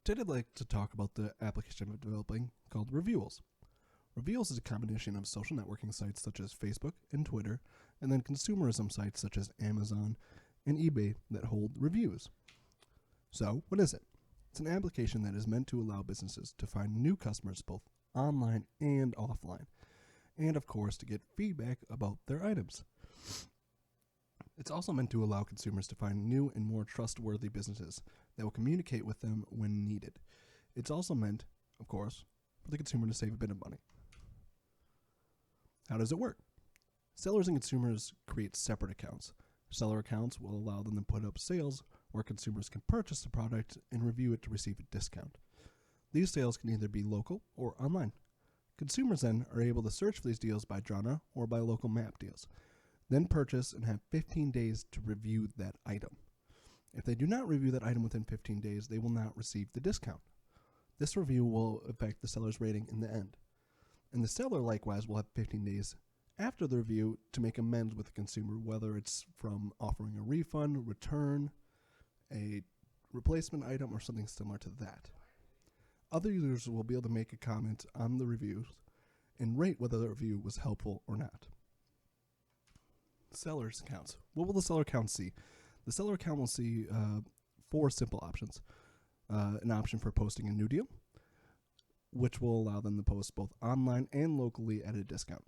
Today I'd like to talk about the application I'm developing called Reviewals. Reviewals is a combination of social networking sites such as Facebook and Twitter, and then consumerism sites such as Amazon and eBay that hold reviews. So, what is it? It's an application that is meant to allow businesses to find new customers both online and offline, and of course to get feedback about their items. It's also meant to allow consumers to find new and more trustworthy businesses that will communicate with them when needed. It's also meant, of course, for the consumer to save a bit of money. How does it work? Sellers and consumers create separate accounts. Seller accounts will allow them to put up sales where consumers can purchase the product and review it to receive a discount. These sales can either be local or online. Consumers then are able to search for these deals by genre or by local map deals, then purchase and have 15 days to review that item. If they do not review that item within 15 days, they will not receive the discount. This review will affect the seller's rating in the end. And the seller likewise will have 15 days after the review to make amends with the consumer, whether it's from offering a refund, return, a replacement item, or something similar to that. Other users will be able to make a comment on the reviews and rate whether the review was helpful or not. Seller's accounts. What will the seller account see? The seller account will see 4 simple options. An option for posting a new deal, which will allow them to post both online and locally at a discount.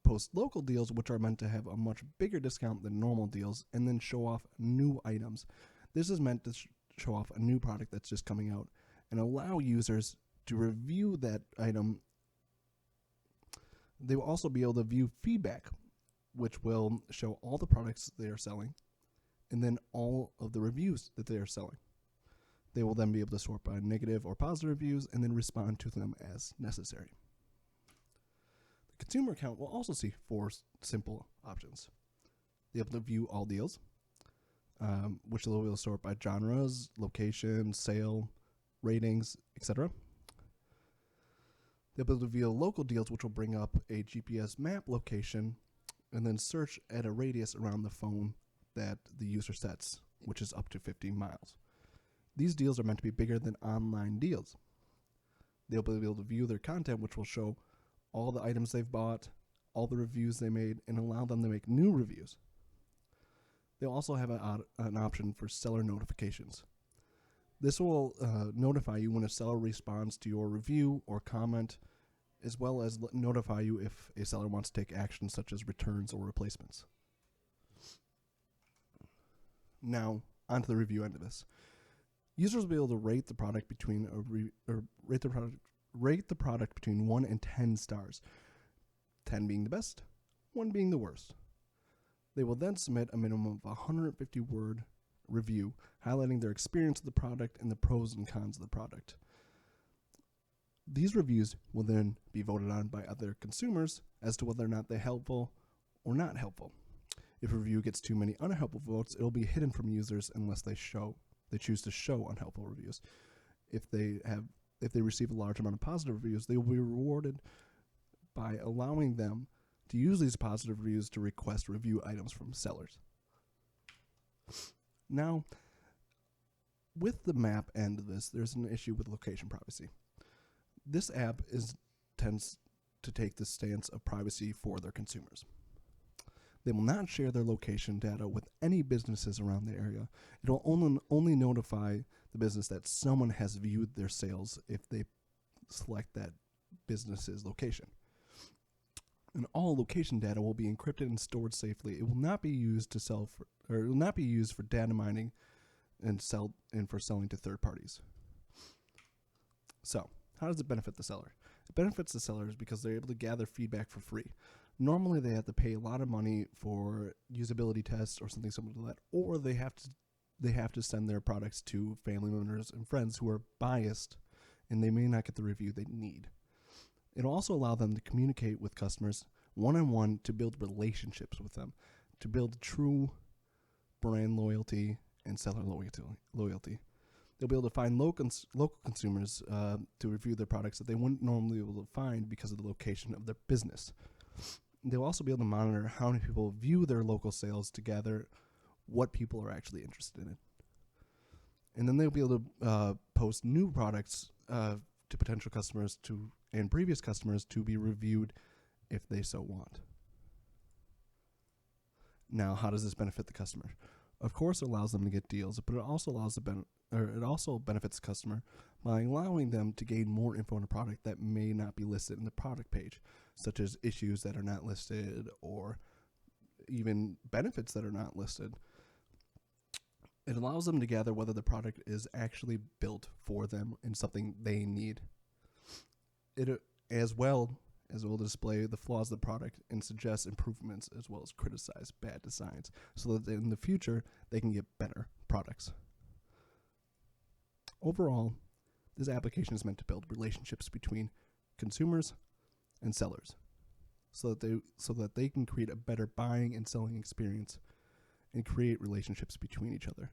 Post local deals, which are meant to have a much bigger discount than normal deals, and then show off new items. This is meant to show off a new product that's just coming out and allow users to review that item. They will also be able to view feedback, which will show all the products they are selling and then all of the reviews that they are selling. They will then be able to sort by negative or positive reviews and then respond to them as necessary. The consumer account will also see 4 simple options. They'll be able to view all deals, which they'll be able to sort by genres, location, sale, ratings, etc. They'll be able to view local deals, which will bring up a GPS map location and then search at a radius around the phone that the user sets, which is up to 15 miles. These deals are meant to be bigger than online deals. They'll be able to view their content, which will show all the items they've bought, all the reviews they made, and allow them to make new reviews. They'll also have an option for seller notifications. This will notify you when a seller responds to your review or comment, as well as notify you if a seller wants to take action such as returns or replacements. Now, onto the review end of this. Users will be able to rate the product between rate the product between 1 and 10 stars, 10 being the best, 1 being the worst. They will then submit a minimum of 150-word review highlighting their experience with the product and the pros and cons of the product. These reviews will then be voted on by other consumers as to whether or not they're helpful or not helpful. If a review gets too many unhelpful votes, it will be hidden from users unless they choose to show unhelpful reviews. If they receive a large amount of positive reviews, they will be rewarded by allowing them to use these positive reviews to request review items from sellers. Now, with the map end of this, there's an issue with location privacy. This app tends to take the stance of privacy for their consumers. They will not share their location data with any businesses around the area. It will only notify the business that someone has viewed their sales if they select that business's location. And all location data will be encrypted and stored safely. It will not be used it will not be used for data mining and for selling to third parties. So, how does it benefit the seller? It benefits the sellers because they're able to gather feedback for free. Normally, they have to pay a lot of money for usability tests or something similar to that, or they have to send their products to family members and friends who are biased, and they may not get the review they need. It'll also allow them to communicate with customers one-on-one to build relationships with them, to build true brand loyalty and seller loyalty. They'll be able to find local consumers to review their products that they wouldn't normally be able to find because of the location of their business. They'll also be able to monitor how many people view their local sales to gather what people are actually interested in. And then they'll be able to post new products to potential customers and previous customers to be reviewed if they so want. Now, how does this benefit the customer? Of course, it allows them to get deals, but it also benefits the customer by allowing them to gain more info on a product that may not be listed in the product page, such as issues that are not listed or even benefits that are not listed. It allows them to gather whether the product is actually built for them and something they need. It as well will display the flaws of the product and suggest improvements, as well as criticize bad designs, so that in the future they can get better products. Overall, this application is meant to build relationships between consumers and sellers, so that they can create a better buying and selling experience and create relationships between each other.